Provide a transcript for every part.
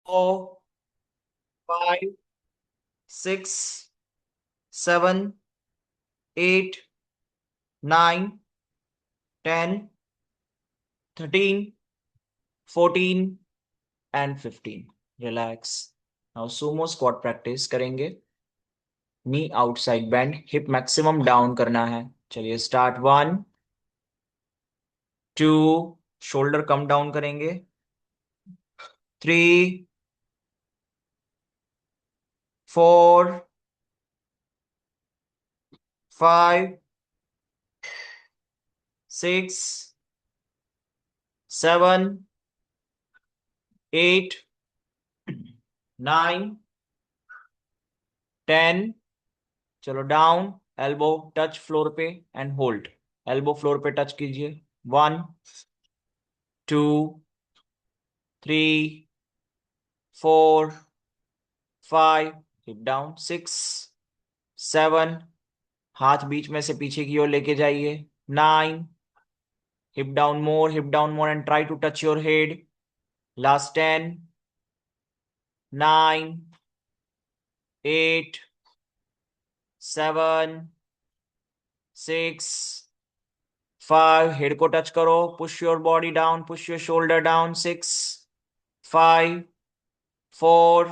4, 5, 6, 7, 8, 9, 10, 13, 14 and 15. Relax. Now sumo squat practice करेंगे. Knee outside bend, hip maximum down करना है. चलिए स्टार्ट. 1, 2, शोल्डर कम डाउन करेंगे. 3, 4, 5, 6, 7, 8, 9, 10. चलो डाउन. एल्बो टच फ्लोर पे एंड होल्ड. एल्बो फ्लोर पे टच कीजिए. 1, 2, 3, 4, 5, हिप डाउन. 6, 7, हाथ बीच में से पीछे की ओर लेके जाइए. 9, hip down more and try to touch your head. Last 10, 9, 8, 7, 6, 5, head को टच करो. Push your body down, push your shoulder down. 6, 5, 4,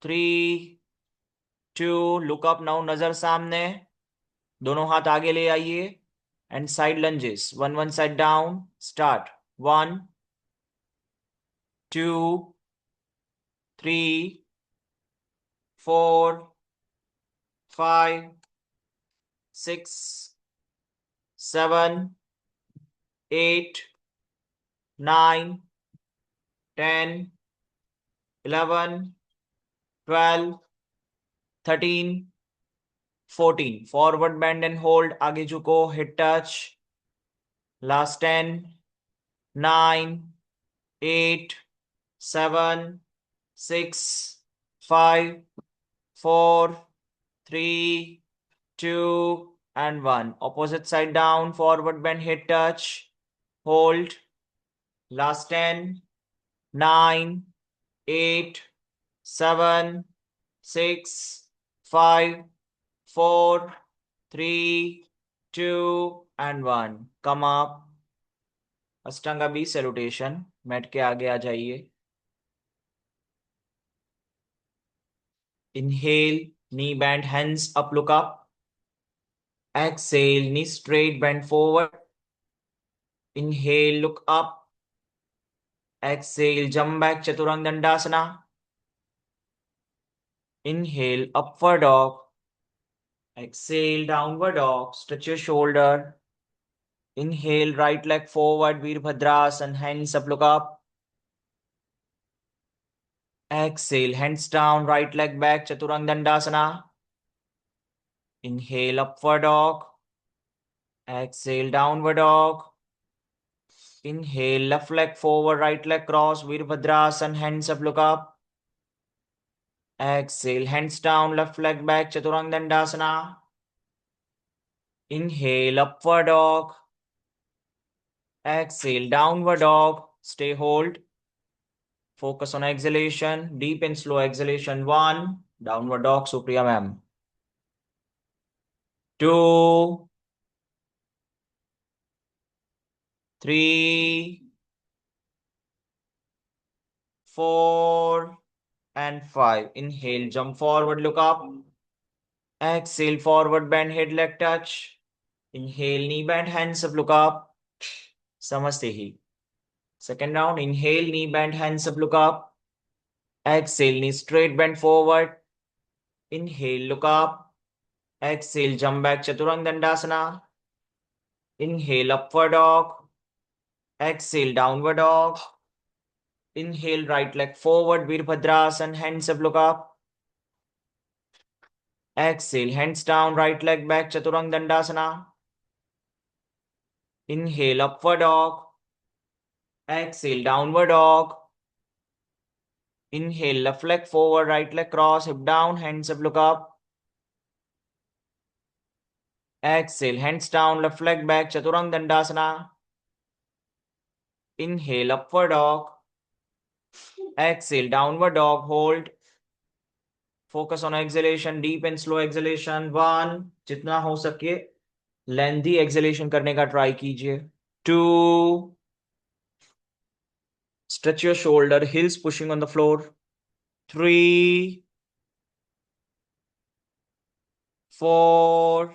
3, 2, look up now. नजर सामने. दोनों हाथ आगे ले आइए and side lunges. One side down. Start. 1, 2, 3, 4, 5, 6, 7, 8, 9, 10, 11, 12, 13, 14. Forward bend and hold. आगे झुको. Hit touch. Last 10, 9, 8, 7, 6, 5, 4, 3, 2 and 1. Opposite side down. Forward bend. Hit touch. Hold. Last 10, 9, 8, 7, 6, 5, 4, 3, 2 and 1. Come up. Ashtanga B salutation. Mat के आगे आ जाइए. Inhale, knee bend, hands up, look up. Exhale, knee straight, bend forward. Inhale, look up. Exhale, jump back, Chaturanga Dandasana. Inhale, upward dog. Exhale, downward dog. Stretch your shoulder. Inhale, right leg forward, Veerbhadrasana, hands up, look up. Exhale, hands down, right leg back, Chaturanga Dandasana. Inhale, upward dog. Exhale, downward dog. Inhale, left leg forward, right leg cross, Veerbhadrasana, hands up, look up. Exhale, hands down, left leg back, Chaturanga Dandasana. Inhale, upward dog. Exhale, downward dog. Stay hold. Focus on exhalation. Deep and slow exhalation. 1, downward dog, Supriya ma'am. 2, 3, 4 and 5. Inhale, jump forward, look up. Exhale, forward bend, head leg touch. Inhale, knee bend, hands up, look up. समझते ही. Second round. Inhale, knee bend, hands up, look up. Exhale, knee straight, bend forward. Inhale, look up. Exhale, jump back, Chaturanga Dandasana. Inhale, upward dog. Exhale, downward dog. Inhale, right leg forward, Veerbhadrasana, hands up, look up. Exhale, hands down, right leg back, Chaturanga Dandasana. Inhale, upward dog. Exhale, downward dog. Inhale, left leg forward, right leg cross, hip down, hands up, look up. Exhale, hands down, left leg back, Chaturanga Dandasana. Inhale, upward dog. Exhale, downward dog, hold. Focus on exhalation, deep and slow exhalation. 1, जितना हो सके lengthy exhalation करने का try कीजिए. 2, stretch your shoulder, heels pushing on the floor. 3, 4,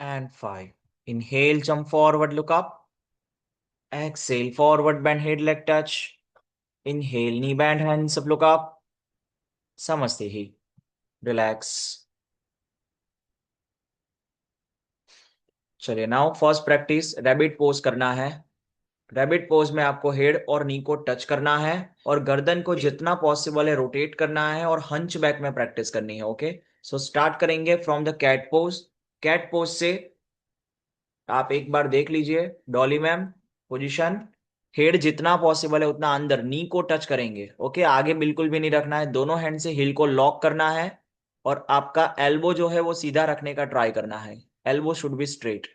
and 5. Inhale, jump forward, look up. Exhale, forward bend, head leg touch. Inhale, knee bend, hands up, look up. समझते ही relax. चलिए, now first practice rabbit pose करना है. Rabbit pose में आपको head और नी को touch करना है और गर्दन को जितना पॉसिबल है रोटेट करना है और हंच बैक में प्रैक्टिस करनी है. ओके, सो स्टार्ट करेंगे from the cat pose. Cat pose से आप एक बार देख लीजिए डॉली मैम पोजीशन. हेड जितना पॉसिबल है उतना अंदर, नी को टच करेंगे. ओके, आगे बिल्कुल भी नहीं रखना है. दोनों हैंड से हिल को लॉक करना है और आपका एल्बो जो है वो सीधा रखने का ट्राई करना है. Elbow should be straight.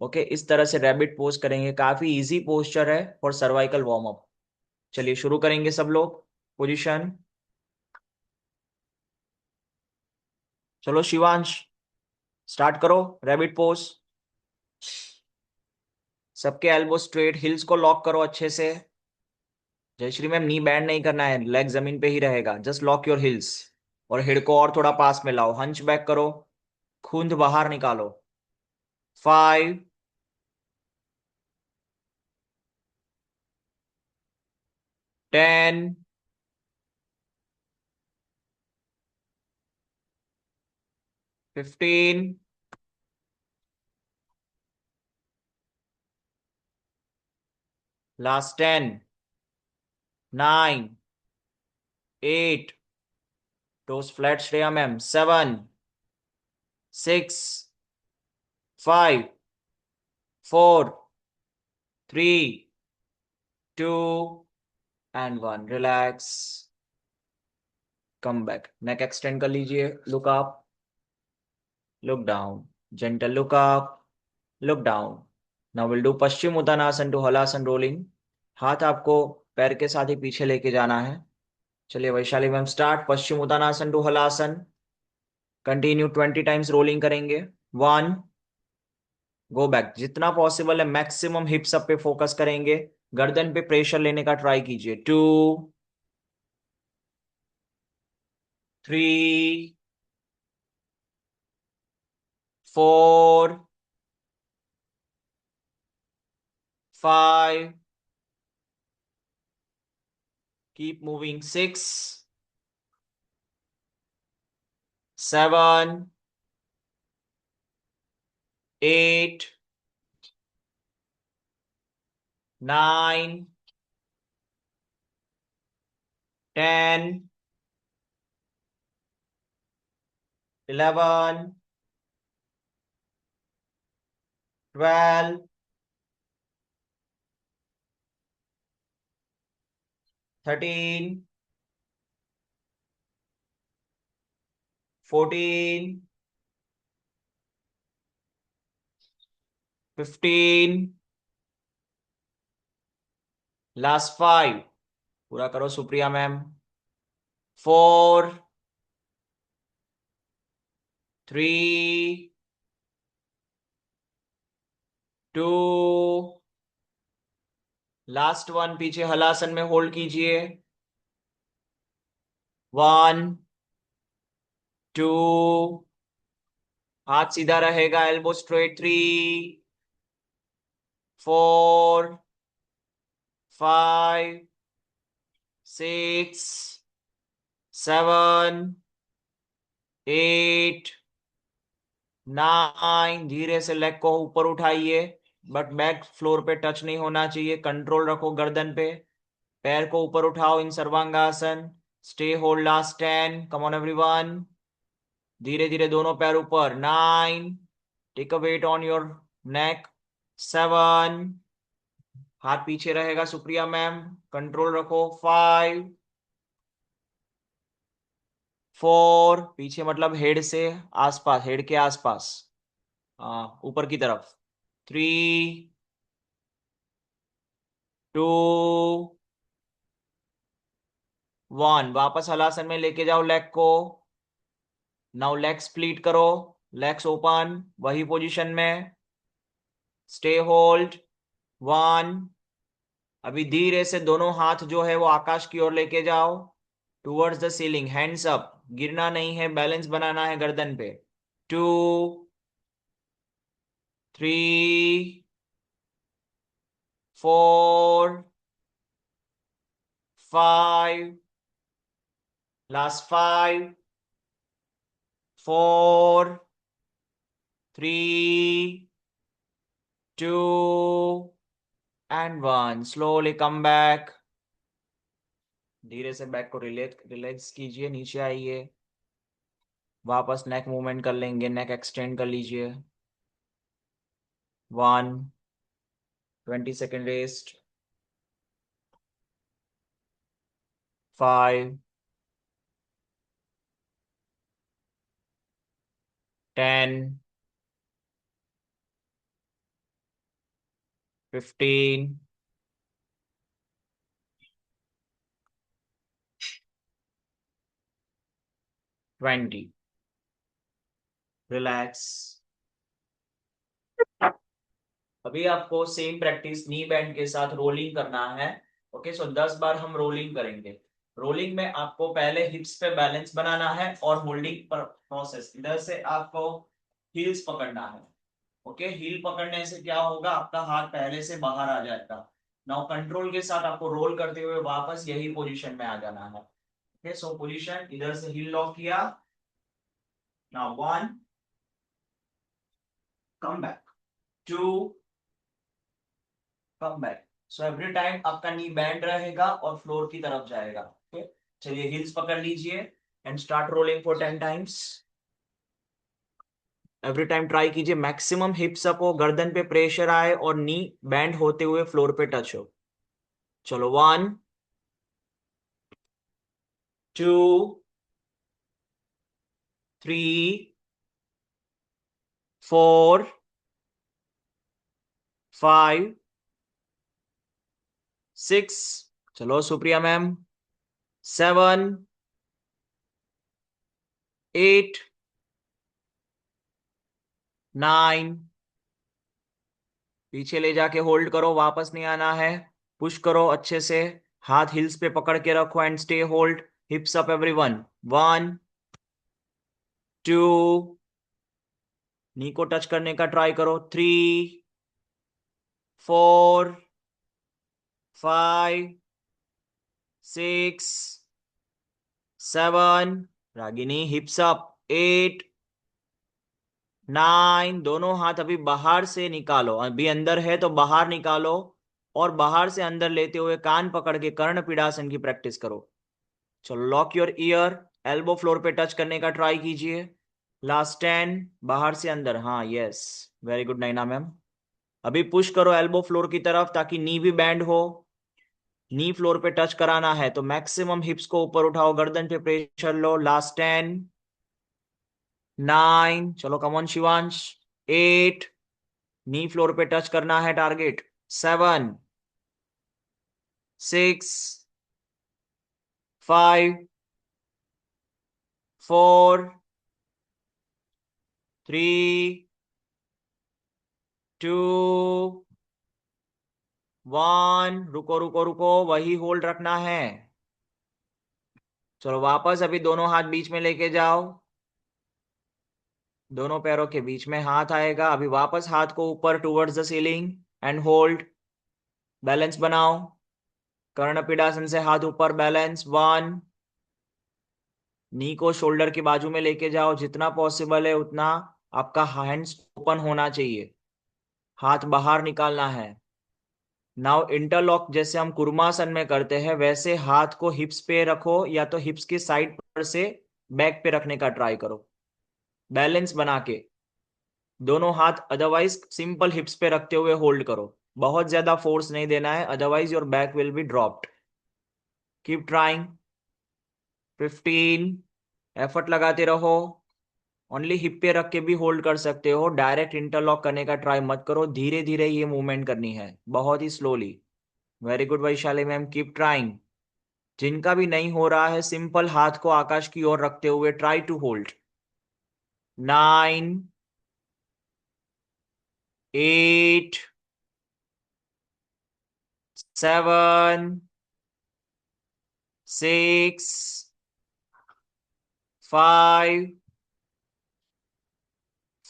Okay, इस तरह से रैबिट पोज करेंगे. काफी इजी पोस्चर है फॉर सर्वाइकल वार्म अप. चलिए शुरू करेंगे सब लोग. पोजीशन. चलो शिवांश, स्टार्ट करो रैबिट पोज. सबके एल्बो स्ट्रेट, हिल्स को लॉक करो अच्छे से. जयश्री मैम, नी बैंड नहीं करना है, लेग जमीन पे ही रहेगा. जस्ट लॉक योर हिल्स और हेड को और थोड़ा पास में लाओ. हंच बैक करो, खूंद बाहर निकालो. 5, 10, 15, last 10, 9, 8, toes flat Shreya ma'am. 7, 6, 5, 4, 3, 2, and 1. Relax. Come back, neck extend कर लीजिए. Look up, look down, gentle look up, look down. Now will do Paschim Uttanasana to Halasana rolling. हाथ आपको पैर के साथ ही पीछे लेके जाना है. चलिए Vaishali ma'am, start. Paschim Uttanasana to Halasana. Continue 20 times rolling करेंगे. 1, गो बैक. जितना पॉसिबल है मैक्सिमम हिप्स अप पे फोकस करेंगे. गर्दन पे प्रेशर लेने का ट्राई कीजिए. 2, 3, 4, 5, keep moving. 6, 7, 8, 9, 10, 11, 12, 13, 14, 15, लास्ट 5. पूरा करो सुप्रिया मैम. 4, 3, 2, लास्ट 1. पीछे हलासन में होल्ड कीजिए. 1, 2, हाथ सीधा रहेगा, एल्बो स्ट्रेट. 3, 4, 5, 6, 7, 8, 9. धीरे से लेग को ऊपर उठाइए बट बैक फ्लोर पे टच नहीं होना चाहिए. कंट्रोल रखो गर्दन पे. पैर को ऊपर उठाओ in sarvangasana. Stay hold last 10. Come on everyone. धीरे धीरे दोनों पैर ऊपर. 9, take a weight on your neck. 7, हाथ पीछे रहेगा सुप्रिया मैम, कंट्रोल रखो. 5, 4, पीछे मतलब हेड से आसपास, हेड के आसपास, हाँ ऊपर की तरफ. 3, 2 1, वापस हलासन में लेके जाओ लेग को। नाउ लेग स्प्लिट करो, लेग्स ओपन, वही पोजीशन में, स्टे होल्ड। 1, अभी धीरे से दोनों हाथ जो है वो आकाश की ओर लेके जाओ, towards the ceiling, hands up, गिरना नहीं है, बैलेंस बनाना है गर्दन पे। 2 3 4 5, last 5 4 3 2 and 1, slowly come back. धीरे से बैक को रिलैक्स रिलैक्स कीजिए, नीचे आइए, वापस नेक मूवमेंट कर लेंगे, नेक एक्सटेंड कर लीजिए। 1, 20 सेकेंड रेस्ट। 5 10 15 20, रिलैक्स। अभी आपको सेम प्रैक्टिस नी बैंड के साथ रोलिंग करना है। ओके, सो 10 बार हम रोलिंग करेंगे। रोलिंग में आपको पहले हिप्स पे बैलेंस बनाना है और होल्डिंग पर प्रोसेस, इधर से आपको हील्स पकड़ना है। ओके, हील पकड़ने से क्या होगा, आपका हाथ पहले से बाहर आ जाएगा। नाउ कंट्रोल के साथ आपको रोल करते हुए वापस यही पोजीशन में आ जाना है। ओके, सो पोजीशन, इधर से हील लॉक किया। Now 1, come back, 2, come back. So every time आपका नी बैंड रहेगा और फ्लोर की तरफ जाएगा। ओके, चलिए हील्स पकड़ लीजिए and start rolling for 10 times. Every time try कीजिए मैक्सिमम हिप्स अप हो, गर्दन पे प्रेशर आए और नी बैंड होते हुए फ्लोर पे टच हो। चलो 1 2 3 4 5 6, चलो सुप्रिया मैम, 7 8 9, पीछे ले जाके होल्ड करो, वापस नहीं आना है, पुश करो अच्छे से, हाथ हिल्स पे पकड़ के रखो and stay hold, हिप्स up everyone. 1 2, नी को टच करने का ट्राई करो, 3 4 5 6 7, रागिनी हिप्स अप, 8 9, दोनों हाथ अभी बाहर से निकालो, अभी अंदर है तो बाहर निकालो और बाहर से अंदर लेते हुए कान पकड़ के कर्ण पीड़ासन की प्रैक्टिस करो। चलो lock your year, elbow floor पे टच करने का ट्राई कीजिए। लास्ट 10, बाहर से अंदर, हाँ yes, very good Naina ma'am. अभी पुश करो एल्बो फ्लोर की तरफ ताकि नी भी बैंड हो, नी फ्लोर पे टच कराना है तो मैक्सिमम हिप्स को ऊपर उठाओ, गर्दन पे प्रेशर लो। लास्ट 10 9, चलो कमॉन शिवांश, 8, नी फ्लोर पे टच करना है टारगेट, 7 6 5 4 3 2 1, रुको रुको रुको, वही होल्ड रखना है। चलो वापस अभी दोनों हाथ बीच में लेके जाओ, दोनों पैरों के बीच में हाथ आएगा, अभी वापस हाथ को ऊपर towards the ceiling and hold, balance बनाओ, कर्णपीडासन से हाथ ऊपर, बैलेंस। 1, नी को शोल्डर की बाजू में लेके जाओ, जितना पॉसिबल है उतना आपका हैंड्स ओपन होना चाहिए, हाथ बाहर निकालना है। नाउ इंटरलॉक जैसे हम कुर्मासन में करते हैं वैसे हाथ को हिप्स पे रखो या तो हिप्स की साइड पर से बैक पे रखने का ट्राई करो, बैलेंस बना के, दोनों हाथ अदरवाइज सिंपल हिप्स पे रखते हुए होल्ड करो, बहुत ज्यादा फोर्स नहीं देना है otherwise your back will be dropped. Keep trying, 15, effort लगाते रहो, ओनली हिप पे रख के भी होल्ड कर सकते हो, डायरेक्ट इंटरलॉक करने का ट्राई मत करो, धीरे धीरे ये मूवमेंट करनी है, बहुत ही slowly. Very good Vaishali ma'am, keep trying. जिनका भी नहीं हो रहा है, सिंपल हाथ को आकाश की ओर रखते हुए try to hold. 9, 8, 7, 6, 5,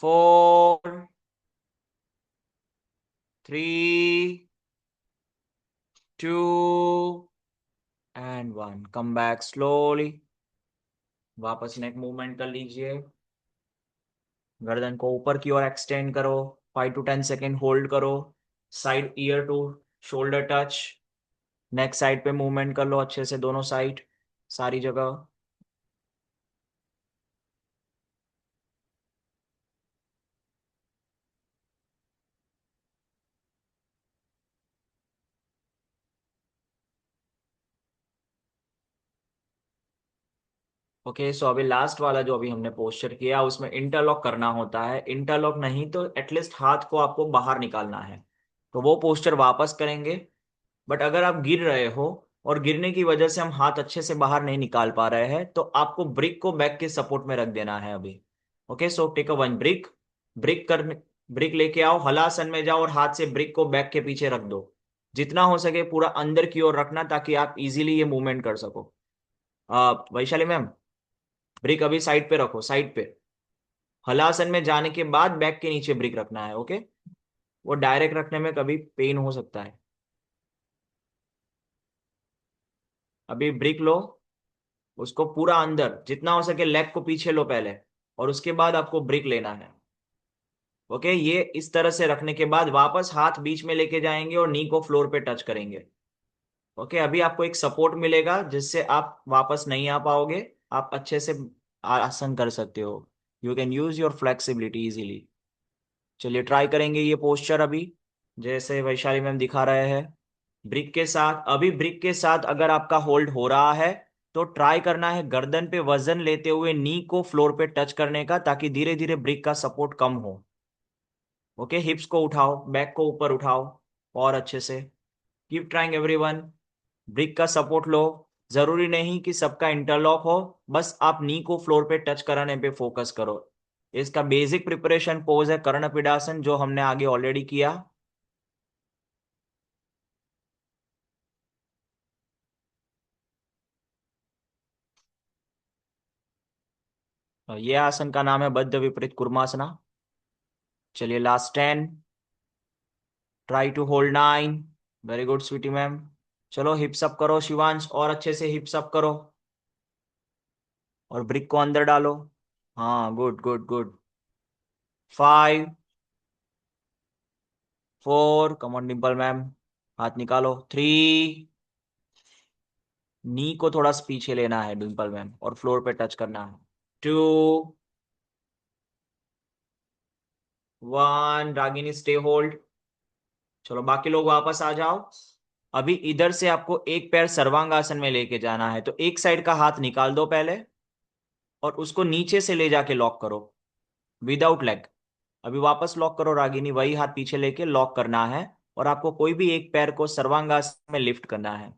4, 3, 2 and 1। Come back slowly. वापस नेक मूवमेंट कर लीजिए। गर्दन को ऊपर की ओर एक्सटेंड करो। 5 to 10 सेकेंड होल्ड करो। Side ear to shoulder touch. Neck side पे मूवमेंट कर लो अच्छे से, दोनों साइड, सारी जगह। ओके, सो अभी लास्ट वाला जो अभी हमने पोस्चर किया उसमें इंटरलॉक करना होता है। इंटरलॉक नहीं तो एटलीस्ट हाथ को आपको बाहर निकालना है, तो वो पोस्चर वापस करेंगे। बट अगर आप गिर रहे हो और गिरने की वजह से हम हाथ अच्छे से बाहर नहीं निकाल पा रहे हैं, तो आपको ब्रिक को बैक के सपोर्ट में रख देना है अभी। Okay, so take a one brick. Brick करने ब्रिक लेके आओ, हलासन में जाओ और हाथ से ब्रिक को बैक के पीछे रख दो। जितना हो सके पूरा अंदर की ओर रखना, ताकि आप इजीली ये मूवमेंट कर सको। वैशाली मैम, ब्रिक अभी साइड पे रखो, साइड पे। हलासन में जाने के बाद बैक के नीचे ब्रिक रखना है। ओके, वो डायरेक्ट रखने में कभी पेन हो सकता है। अभी ब्रिक लो, उसको पूरा अंदर जितना हो सके लेग को पीछे लो पहले, और उसके बाद आपको ब्रिक लेना है। ओके, ये इस तरह से रखने के बाद वापस हाथ बीच में लेके जाएंगे और नी को फ्लोर पे टच करेंगे। ओके, अभी आपको एक सपोर्ट मिलेगा जिससे आप वापस नहीं आ पाओगे। आप अच्छे से आसन कर सकते हो। You can use your flexibility easily. चलिए ट्राई करेंगे ये पोस्चर अभी, जैसे वैशाली मैम दिखा रहे हैं। ब्रिक के साथ, अभी ब्रिक के साथ अगर आपका होल्ड हो रहा है तो ट्राई करना है गर्दन पे वजन लेते हुए नी को फ्लोर पे टच करने का, ताकि धीरे धीरे ब्रिक का सपोर्ट कम हो। ओके, हिप्स को उठाओ, बैक को ऊपर उठाओ, और अच्छे से। Keep trying everyone. ब्रिक का सपोर्ट लो। जरूरी नहीं कि सबका इंटरलॉक हो, बस आप नी को फ्लोर पे टच कराने पे फोकस करो। इसका बेसिक प्रिपरेशन पोज है कर्णपीडासन, जो हमने आगे ऑलरेडी किया। ये आसन का नाम है बद्ध विपरीत कुर्मासना। चलिए last 10। Try to hold 9। Very good Sweety ma'am. चलो हिप्स अप करो शिवांश, और अच्छे से हिप्स अप करो, और ब्रिक को अंदर डालो। हाँ, good good good. 5, 4, come on Dimple ma'am, हाथ निकालो। 3, नी को थोड़ा सा पीछे लेना है डिम्पल मैम, और फ्लोर पे टच करना है। 2, 1, रागिनी स्टे होल्ड। चलो बाकी लोग वापस आ जाओ। अभी इधर से आपको एक पैर सर्वांगासन में लेके जाना है, तो एक साइड का हाथ निकाल दो पहले, और उसको नीचे से ले जाके लॉक करो विदाउट लेग। अभी वापस लॉक करो रागिनी, वही हाथ पीछे लेके लॉक करना है, और आपको कोई भी एक पैर को सर्वांगासन में लिफ्ट करना है।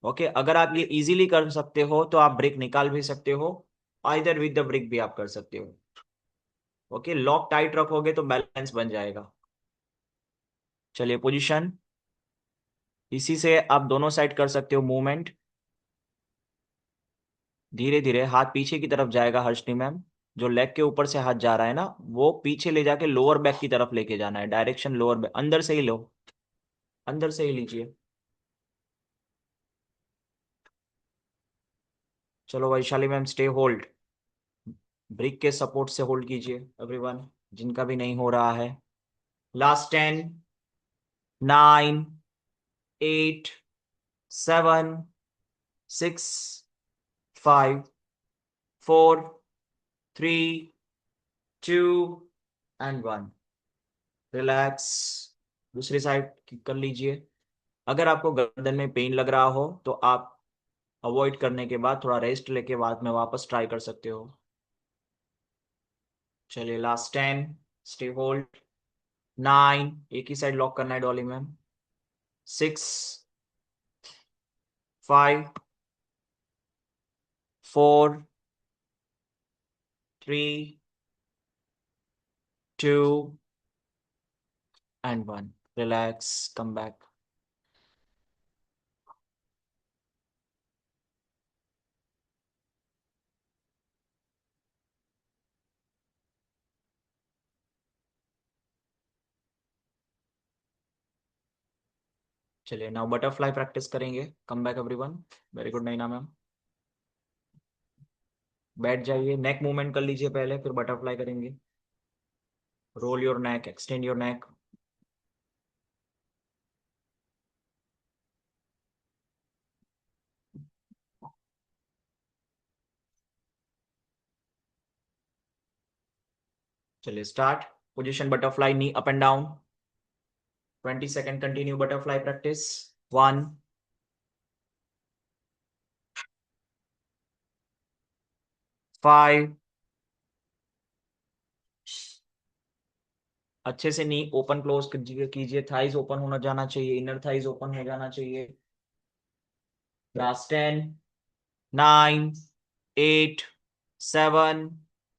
ओके, अगर आप ये इजीली कर सकते हो तो आप ब्रिक निकाल भी सकते हो, आइदर विद द ब्रिक भी आप कर सकते हो। ओके, लॉक टाइट रखोगे तो बैलेंस बन जाएगा। चलिए पोजीशन, इसी से आप दोनों साइड कर सकते हो मूवमेंट। धीरे धीरे हाथ पीछे की तरफ जाएगा हर्षनी मैम। जो लेग के ऊपर से हाथ जा रहा है ना, वो पीछे ले जाके लोअर बैक की तरफ लेके जाना है, डायरेक्शन लोअर बैक, अंदर से ही लो, अंदर से ही लीजिए। चलो Vaishali ma'am stay hold. Brick के सपोर्ट से होल्ड कीजिए एवरीवन, जिनका भी नहीं हो रहा है। Last 10, 9, 8, 7, 6, 5, 4, 3, 2 and 1। रिलैक्स। दूसरी साइड कर लीजिए। अगर आपको गर्दन में पेन लग रहा हो तो आप अवॉइड करने के बाद थोड़ा रेस्ट लेके बाद में वापस ट्राई कर सकते हो। चलिए लास्ट 10, स्टे होल्ड। 9, एक ही साइड लॉक करना है Dolly ma'am. 6, 5, 4, 3, 2 and 1. Relax, come back. चलिए नाउ बटरफ्लाई प्रैक्टिस करेंगे. Come back everyone. Very good Naina ma'am. बैठ जाइए, नेक मूवमेंट कर लीजिए पहले, फिर बटरफ्लाई करेंगे. Roll your neck, extend your neck. चलिए start. Position butterfly, knee up and down. 20 second continue butterfly practice. 1, 5. अच्छे से नी ओपन क्लोज कीजिए. थाइज ओपन होना जाना चाहिए, इनर थाइज ओपन हो जाना चाहिए. Last 10, 9, 8, 7,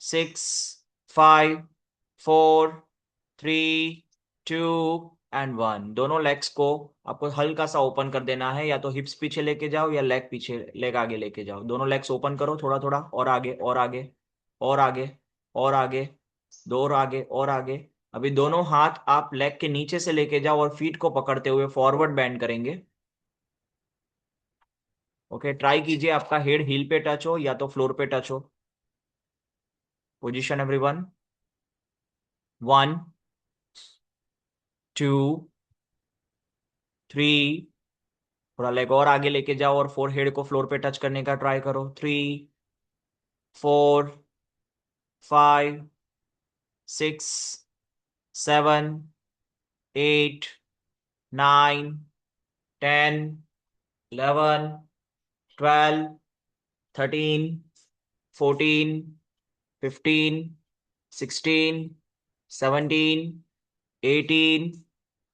6, 5, 4, 3, 2 and 1. दोनों लेग्स को आपको हल्का सा ओपन कर देना है. या तो हिप्स पीछे लेके जाओ या लेग पीछे, लेग आगे लेके जाओ. दोनों लेग्स ओपन करो थोड़ा थोड़ा, और आगे और आगे और आगे और आगे, दो और आगे और आगे. अभी दोनों हाथ आप लेग के नीचे से लेके जाओ और फीट को पकड़ते हुए फॉरवर्ड बेंड करेंगे. ओके, ट्राई कीजिए आपका हेड हील पे टच हो या तो फ्लोर पे टच हो. Position everyone. 1, 2, 3. थोड़ा लेग और आगे लेके जाओ और फोर हेड को फ्लोर पे टच करने का ट्राई करो. 3, 4, 5, 6, 7, 8, 9, 10, 11, 12, 13, 14, 15, 16, 17, 18,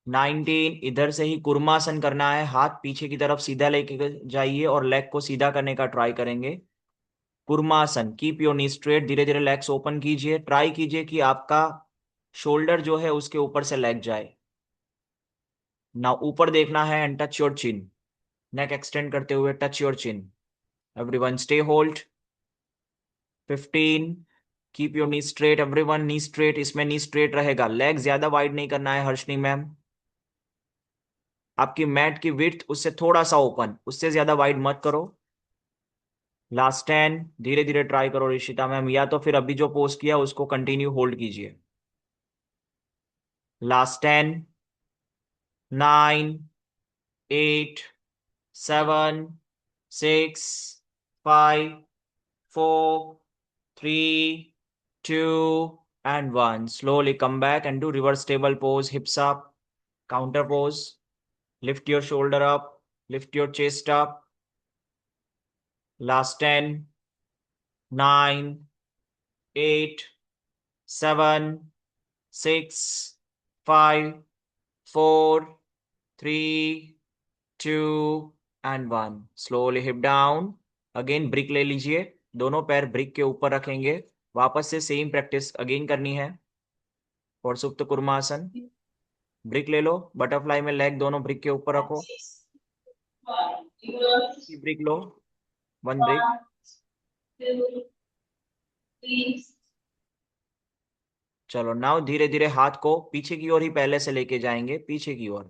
19. इधर से ही कुर्मासन करना है. हाथ पीछे की तरफ सीधा लेके जाइए और लेग को सीधा करने का ट्राई करेंगे. Kurmasana, keep your knee straight. धीरे धीरे लेग्स ओपन कीजिए. ट्राई कीजिए कि आपका शोल्डर जो है उसके ऊपर से लेग जाए ना. ऊपर देखना है and touch your chin. Neck extend करते हुए touch your chin. Everyone stay hold. 15. Keep your knee straight everyone. Knee straight, इसमें नी स्ट्रेट रहेगा. लेग ज्यादा वाइड नहीं करना है हर्षनी मैम. आपकी मैट की विड्थ उससे थोड़ा सा ओपन, उससे ज्यादा वाइड मत करो. लास्ट 10. धीरे धीरे ट्राई करो ऋषिता मैम, या तो फिर अभी जो पोस्ट किया उसको कंटिन्यू होल्ड कीजिए. Last 10, 9, 8, 7, 6, 5, 4, 3, 2 and 1. Slowly come back and do reverse table pose. Hips up, counter pose. Lift your shoulder up, lift your chest up. Last 10, 9, 8, 7, 6, 5, 4, 3, 2 and 1. Slowly hip down. Again brick ले लीजिए. दोनों पैर brick के ऊपर रखेंगे. वापस से सेम प्रैक्टिस अगेन करनी है और सुप्त कुर्मासन. ब्रिक ले लो. बटरफ्लाई में लेग दोनों ब्रिक के ऊपर रखो. ब्रिक लो. 1 ब्रिक. चलो नाउ धीरे धीरे हाथ को पीछे की ओर ही पहले से लेके जाएंगे. पीछे की ओर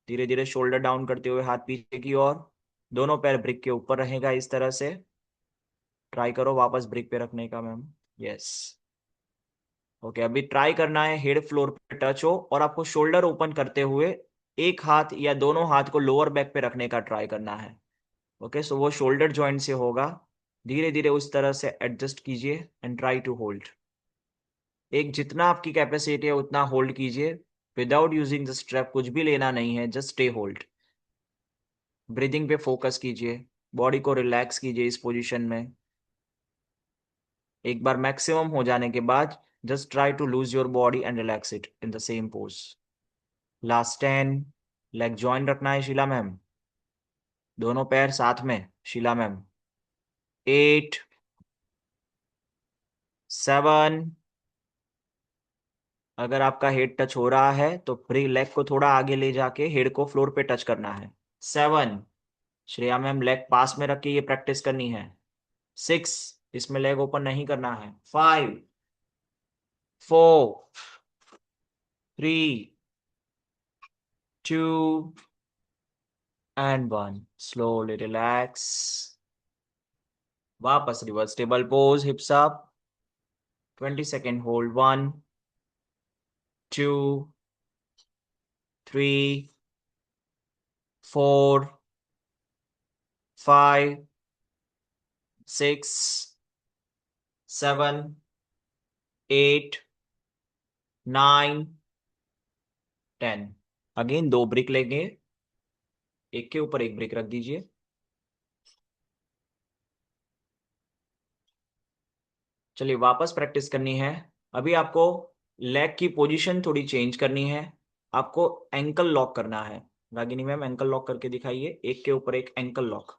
धीरे धीरे शोल्डर डाउन करते हुए हाथ पीछे की ओर. दोनों पैर ब्रिक के ऊपर रहेगा इस तरह से. ट्राई करो वापस ब्रिक पे रखने का मैम. यस. ओके, अभी ट्राई करना है हेड फ्लोर पे टच हो और आपको शोल्डर ओपन करते हुए एक हाथ या दोनों हाथ को लोअर बैक पे रखने का ट्राई करना है. ओके, सो वो शोल्डर जॉइंट से होगा. धीरे धीरे उस तरह से एडजस्ट कीजिए एंड ट्राई टू होल्ड. एक जितना आपकी कैपेसिटी है उतना होल्ड कीजिए विदाउट यूजिंग द स्ट्रेप. कुछ भी लेना नहीं है, जस्ट स्टे होल्ड. ब्रीदिंग पे फोकस कीजिए. बॉडी को रिलैक्स कीजिए इस पोजीशन में. एक बार मैक्सिमम हो जाने के बाद just try to lose your body and relax it in the same pose. Last 10. Leg join रखना है शीला मैम. दोनों पैर साथ में, शीला मैम। 8, 7। अगर आपका हेड टच हो रहा है तो फ्री लेग को थोड़ा आगे ले जाके हेड को फ्लोर पे टच करना है। 7। श्रेया मैम लेग पास में रख के ये प्रैक्टिस करनी है। 6, इसमें लेग ओपन नहीं करना है। 5, 4, 3, 2 एंड 1। Slowly relax. वापस reverse table pose, hips up. 20 second hold. 1, 2, 3, 4, 5, 6, 7, 8, 9, 10। Again 2 brick लेंगे, एक के ऊपर एक ब्रिक रख दीजिए। चलिए वापस प्रैक्टिस करनी है। अभी आपको लेग की पोजीशन थोड़ी चेंज करनी है। आपको एंकल लॉक करना है। रागिनी मैम एंकल लॉक करके दिखाइए, एक के ऊपर एक एंकल लॉक,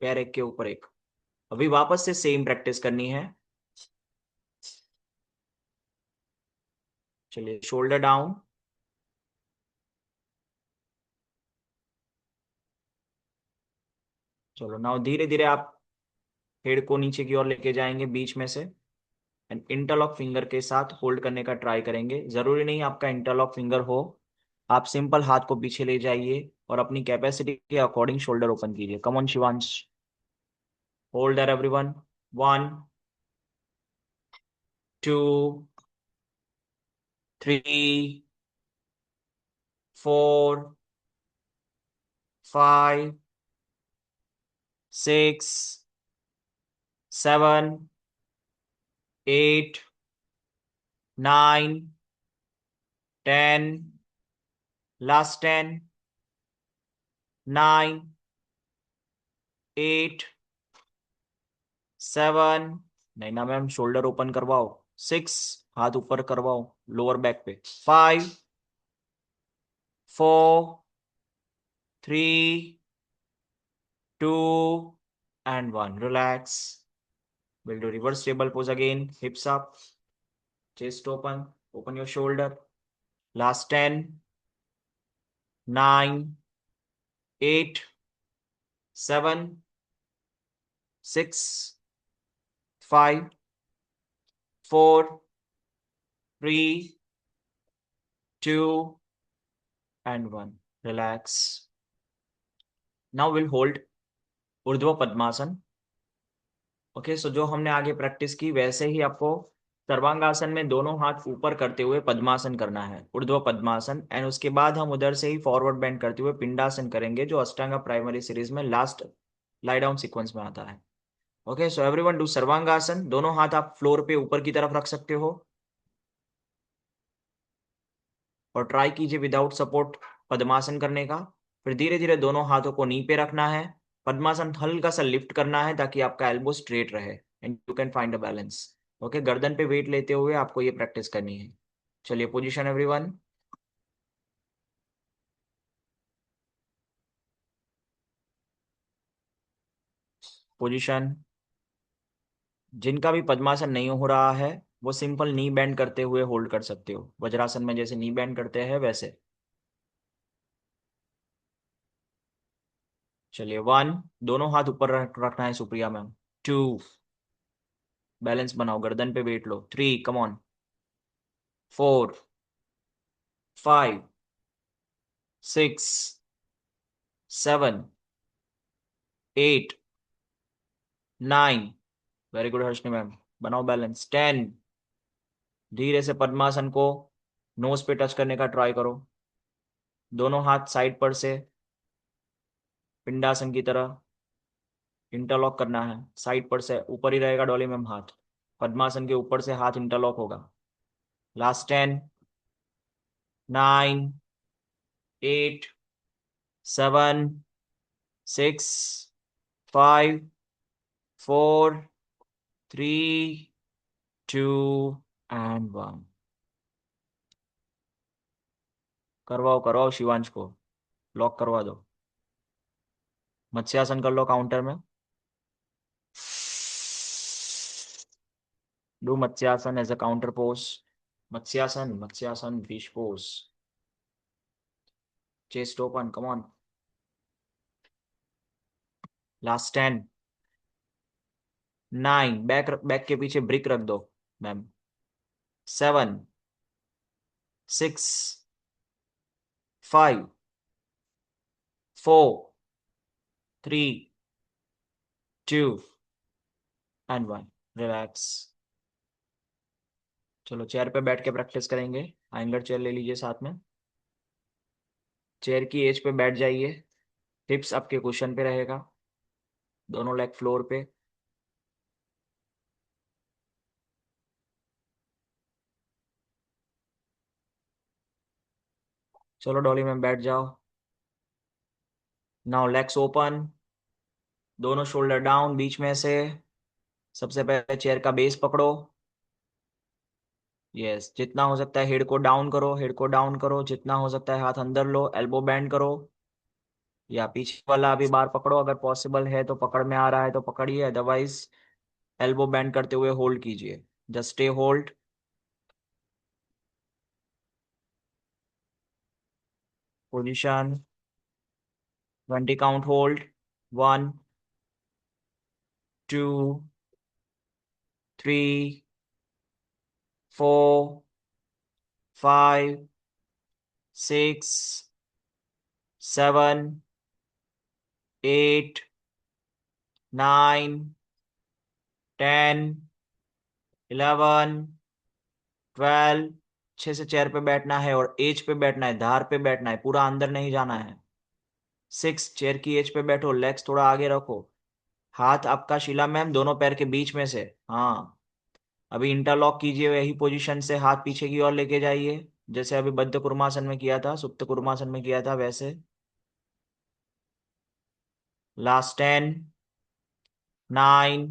पैर एक के ऊपर एक। अभी वापस से सेम प्रैक्टिस करनी है। चलिए शोल्डर डाउन। चलो नाउ धीरे धीरे आप हेड को नीचे की ओर लेके जाएंगे बीच में से, एंड इंटरलॉक फिंगर के साथ होल्ड करने का ट्राई करेंगे। जरूरी नहीं आपका इंटरलॉक फिंगर हो, आप सिंपल हाथ को पीछे ले जाइए और अपनी कैपेसिटी के अकॉर्डिंग शोल्डर ओपन कीजिए। Come on Shivansh, hold their everyone. 1, 2, 3, 4, 5, 6, 7, 8, 9, 10। Last 10, 9, 8, 7। नहीं ना मैम, शोल्डर ओपन करवाओ। 6, हाथ ऊपर करवाओ लोअर बैक पे। 5, 4, 3, 2 and 1। Relax. We'll do reverse table pose again. Hips up, chest open, open your shoulder. Last 10, 9, 8, 7, 6, 5, 4, 3, 2 and 1. Relax. Now we'll hold ऊर्ध्व पद्मासन। Okay, सो जो हमने आगे प्रैक्टिस की वैसे ही आपको सर्वांगासन में दोनों हाथ ऊपर करते हुए पद्मासन करना है, ऊर्ध्व पद्मासन। एंड उसके बाद हम उधर से ही फॉरवर्ड बेंड करते हुए पिंडासन करेंगे, जो अष्टांगा प्राइमरी सीरीज में लास्ट लाई डाउन सीक्वेंस में आता है। Okay, so everyone do sarvangasana. दोनों हाथ आप फ्लोर पे ऊपर की तरफ रख सकते हो और ट्राई कीजिए विदाउट सपोर्ट पद्मासन करने का। फिर धीरे धीरे दोनों हाथों को नी पे रखना है, पद्मासन हल्का सा लिफ्ट करना है ताकि आपका एल्बो स्ट्रेट रहे and you can find a balance. Okay, गर्दन पे वेट लेते हुए आपको ये प्रैक्टिस करनी है। चलिए पोजीशन एवरीवन। पोजीशन। जिनका भी पद्मासन नहीं हो रहा है वो सिंपल नी बेंड करते हुए होल्ड कर सकते हो, वज्रासन में जैसे नी बेंड करते हैं वैसे। चलिए 1, दोनों हाथ ऊपर रखना है सुप्रिया मैम। 2, बैलेंस बनाओ, गर्दन पे वेट लो। 3, come on. 4, 5, 6, 7, 8, 9। Very good Harshini ma'am, बनाओ बैलेंस। 10। धीरे से पद्मासन को नोज पे टच करने का ट्राई करो, दोनों हाथ साइड पर से पिंडासन की तरह इंटरलॉक करना है। साइड पर से ऊपर ही रहेगा डॉली मैम हाथ, पद्मासन के ऊपर से हाथ इंटरलॉक होगा। Last 10, 9, 8, 7, 6, 5, 4, 3, 2 and 1। करवाओ करवाओ शिवांश को, लॉक करवा दो। मत्स्यासन कर लो काउंटर में। Do Matsyasana as a counter pose. Matsyasana, Matsyasana, fish pose. Chest open, come on. Last 10, 9, back back के पीछे ब्रिक रख दो मैम। 7, 6, 5, 4, 3, 2 एंड 1। रिलैक्स। चलो चेयर पे बैठ के प्रैक्टिस करेंगे। आइंगर चेयर ले लीजिए साथ में। चेयर की एज पे बैठ जाइए। हिप्स आपके कुशन पे रहेगा, दोनों लेग फ्लोर पे। चलो डॉली में बैठ जाओ। नाउ लेग्स ओपन, दोनों शोल्डर डाउन बीच में से। सबसे पहले चेयर का बेस पकड़ो। यस, जितना हो सकता है हेड को डाउन करो, हेड को डाउन करो। जितना हो सकता है हाथ अंदर लो, एल्बो बैंड करो। या पीछे वाला अभी बार पकड़ो, अगर पॉसिबल है तो, पकड़ में आ रहा है तो पकड़िए, अदरवाइज एल्बो बैंड करते हुए होल्ड कीजिए। Just stay hold. Position 20 count hold. 1, 2, 3, 4, 5, 6, 7, 8, 9, 10, 11, 12। अच्छे से चेयर पे बैठना है और एज पे बैठना है, धार पे बैठना है, पूरा अंदर नहीं जाना है। 6, चेयर की एज पे बैठो, लेग्स थोड़ा आगे रखो। हाथ आपका शीला मैम दोनों पैर के बीच में से। हाँ, अभी इंटरलॉक कीजिए, यही पोजीशन से हाथ पीछे की ओर लेके जाइए, जैसे अभी बद्ध कुर्मासन में किया था, सुप्त कुर्मासन में किया था वैसे। लास्ट 10, 9,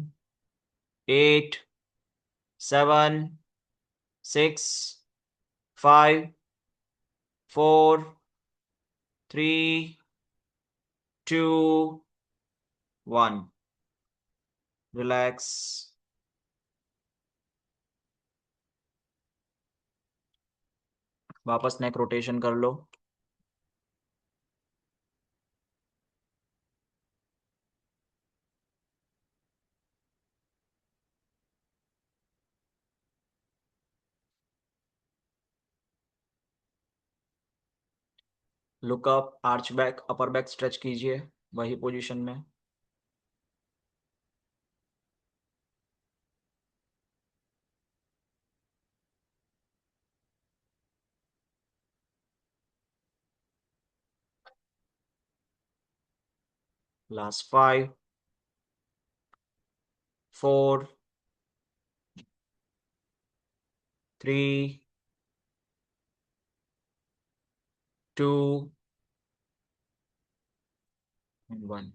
8, 7, 6, 5, 4, 3, 2, 1। रिलैक्स। वापस नेक रोटेशन कर लो। Look up, arch back, upper back stretch कीजिए वही पोजीशन में। Last 5, 4, 3, 2 and 1।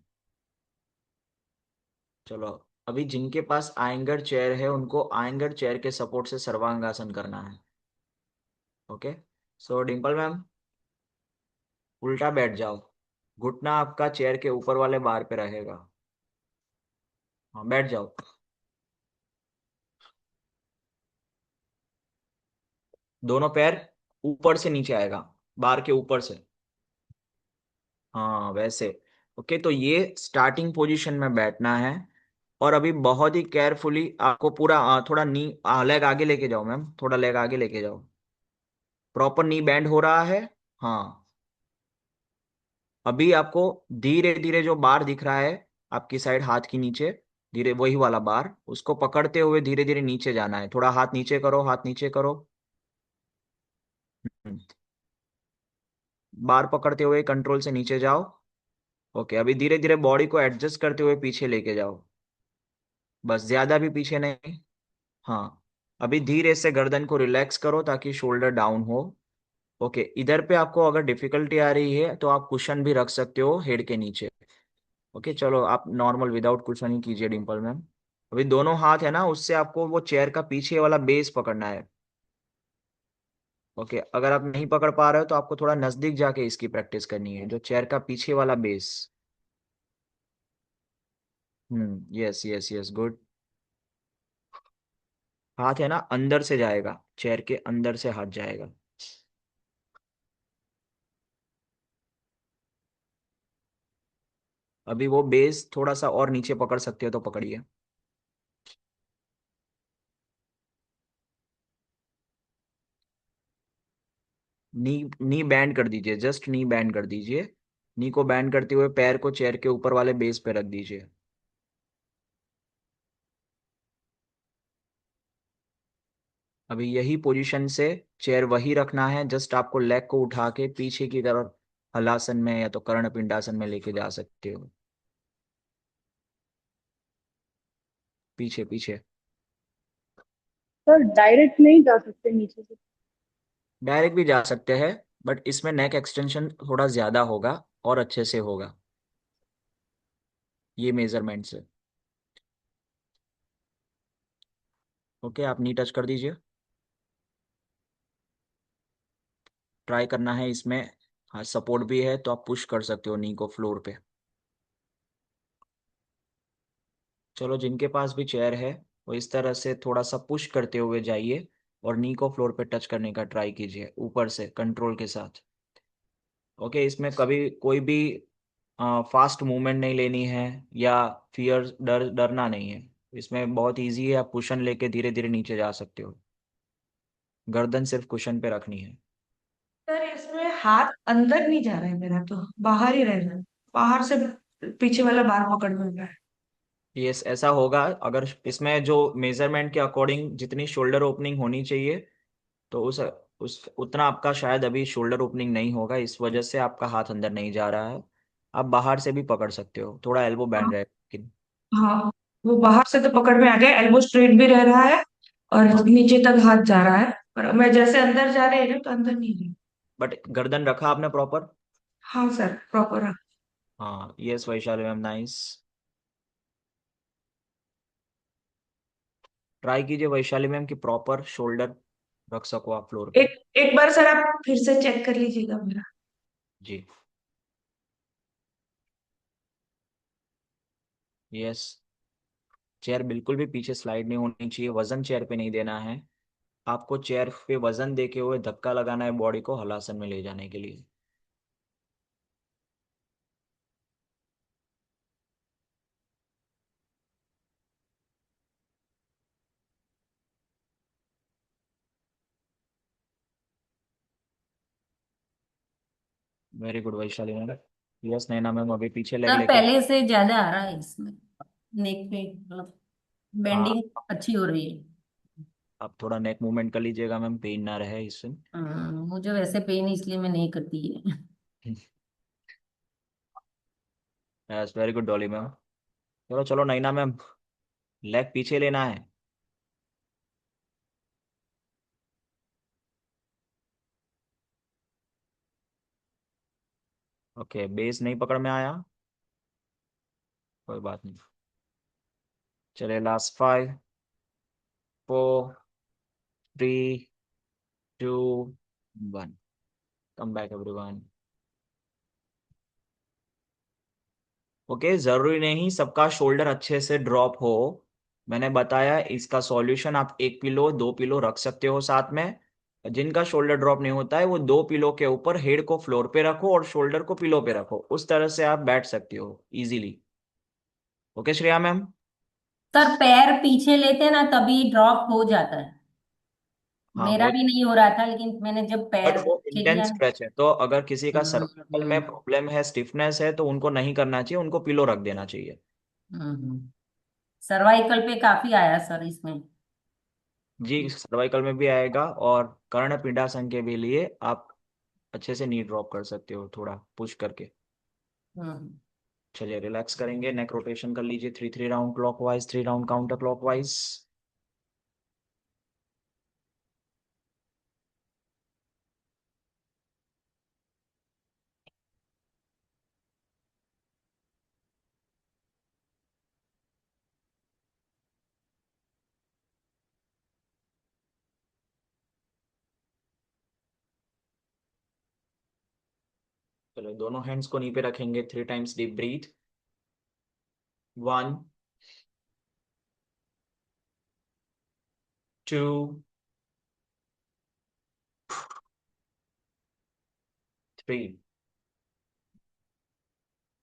चलो, अभी जिनके पास आयंगर चेयर है उनको आयंगर चेयर के सपोर्ट से सर्वांगासन करना है। ओके। सो डिम्पल मैम, उल्टा बैठ जाओ। घुटना आपका चेयर के ऊपर वाले बार पे रहेगा। हाँ, बैठ जाओ। दोनों पैर ऊपर से नीचे आएगा, बार के ऊपर से। हाँ वैसे। ओके, तो ये स्टार्टिंग पोजीशन में बैठना है। और अभी बहुत ही केयरफुली आपको पूरा थोड़ा नी लेग आगे लेके जाओ मैम, थोड़ा लेग आगे लेके जाओ। प्रॉपर नी बैंड हो रहा है। हाँ, अभी आपको धीरे धीरे जो बार दिख रहा है आपकी साइड हाथ की नीचे, धीरे वही वाला बार उसको पकड़ते हुए धीरे धीरे नीचे जाना है। थोड़ा हाथ नीचे करो, हाथ नीचे करो। हम्म, बार पकड़ते हुए कंट्रोल से नीचे जाओ। ओके, अभी धीरे धीरे बॉडी को एडजस्ट करते हुए पीछे लेके जाओ, बस ज्यादा भी पीछे नहीं। हाँ, अभी धीरे से गर्दन को रिलैक्स करो ताकि शोल्डर डाउन हो। ओके, इधर पे आपको अगर डिफिकल्टी आ रही है तो आप कुशन भी रख सकते हो हेड के नीचे। ओके, चलो आप नॉर्मल विदाउट कुशन ही कीजिए डिम्पल मैम। अभी दोनों हाथ है ना, उससे आपको वो चेयर का पीछे वाला बेस पकड़ना है। ओके, अगर आप नहीं पकड़ पा रहे हो तो आपको थोड़ा नजदीक जाके इसकी प्रैक्टिस करनी है, जो चेयर का पीछे वाला base. Yes yes yes, good. हाथ है ना, अंदर से जाएगा, चेयर के अंदर से हाथ जाएगा। अभी वो बेस थोड़ा सा और नीचे पकड़ सकते हो तो पकड़िए। नी नी बैंड कर दीजिए, जस्ट नी बैंड कर दीजिए। नी को बैंड करते हुए पैर को चेयर के ऊपर वाले बेस पे रख दीजिए। अभी यही पोजीशन से चेयर वही रखना है, जस्ट आपको लेग को उठा के पीछे की तरफ हलासन में या तो कर्ण पिंडासन में लेके जा सकते हो। पीछे पीछे। सर डायरेक्ट नहीं जा सकते नीचे से? डायरेक्ट भी जा सकते हैं, बट इसमें नेक एक्सटेंशन थोड़ा ज्यादा होगा और अच्छे से होगा ये मेजरमेंट से। ओके, आप नी टच कर दीजिए। ट्राई करना है इसमें। हाँ, सपोर्ट भी है तो आप पुश कर सकते हो नी को फ्लोर पे। चलो, जिनके पास भी चेयर है वो इस तरह से थोड़ा सा पुश करते हुए जाइए और नी को फ्लोर पे टच करने का ट्राई कीजिए ऊपर से कंट्रोल के साथ। ओके, इसमें कभी कोई भी फास्ट मूवमेंट नहीं लेनी है या फियर डरना नहीं है। इसमें बहुत इजी है, आप कुशन लेके धीरे धीरे नीचे जा सकते हो। गर्दन सिर्फ कुशन पे रखनी है। सर इसमें हाथ अंदर नहीं जा रहा है मेरा, तो बाहर ही रह रहा है। बाहर से पीछे वाला बार पकड़ में रहा है। यस, ऐसा होगा। अगर इसमें जो मेजरमेंट के अकॉर्डिंग जितनी शोल्डर ओपनिंग होनी चाहिए, तो उस उतना आपका शायद अभी शोल्डर ओपनिंग नहीं होगा, इस वजह से आपका हाथ अंदर नहीं जा रहा है। आप बाहर से भी पकड़ सकते हो, थोड़ा एल्बो हाँ। बैंड रहे लेकिन। हाँ, वो बाहर से तो पकड़ में आ गया, एल्बो स्ट्रेट भी रह रहा है और नीचे तक हाथ जा रहा है। पर मैं जैसे अंदर जा रही हूँ तो अंदर नहीं रही। बट गर्दन रखा आपने प्रॉपर। हाँ सर, प्रॉपर। हाँ, yes Vaishali ma'am, nice. Try कीजिए वैशाली मैम कि प्रॉपर शोल्डर रख सको आप फ्लोर पे। एक एक बार सर आप फिर से चेक कर लीजिएगा मेरा। जी। यस। चेयर बिल्कुल भी पीछे स्लाइड नहीं होनी चाहिए, वजन चेयर पे नहीं देना है। आपको चेयर पे वजन देके हुए धक्का लगाना है बॉडी को हलासन में ले जाने के लिए। Very good Vaishali ma'am. Yes Naina ma'am, अभी पीछे लेग सर लेके। पहले से ज्यादा आ रहा है इसमें, नेक पे मतलब हाँ, बेंडिंग अच्छी हो रही है। आप थोड़ा नेक मूवमेंट कर लीजिएगा मैम, पेन ना रहे इससे। मुझे वैसे पेन इसलिए मैं नहीं करती है। Yes, very good Dolly ma'am. चलो चलो नैना मैम, लेग पीछे लेना है। ओके, बेस नहीं पकड़ में आया, कोई बात नहीं। चलिए, last 5, 4, 3, 2, 1। Come back everyone. Okay, जरूरी नहीं सबका शोल्डर अच्छे से ड्रॉप हो। मैंने बताया इसका सॉल्यूशन, आप एक पिलो 2 पिलो रख सकते हो साथ में। जिनका शोल्डर ड्रॉप नहीं होता है वो 2 पिलो के ऊपर हेड को फ्लोर पे रखो और शोल्डर को पिलो पे रखो, उस तरह से आप बैठ सकते हो easily. Okay Shreya ma'am. Sir पैर पीछे लेते हैं ना तभी ड्रॉप हो जाता है। हाँ मेरा हो, भी नहीं हो रहा था लेकिन मैंने जब बट पैर वो पीछे इंटेंस लिया ना। स्ट्रेच है, तो अगर किसी का हम्म सर्वाइकल में हम्म प्रॉब्लम है, स्टिफनेस है, तो उनको नहीं करना चाहिए, उनको पिलो रख देना चाहिए। सर्वाइकल पे काफी आया सर इसमें। जी, सर्वाइकल में भी आएगा और कर्ण पिंडासन के भी लिए आप अच्छे से नी ड्रॉप कर सकते हो थोड़ा पुश करके। हम्म चलिए, रिलैक्स करेंगे, नेक रोटेशन कर लीजिए, 3 3 round clockwise, 3 round counter clockwise. चलो, दोनों हैंड्स को नी पे रखेंगे, 3 टाइम्स डीप ब्रीथ। 1, 2, 3.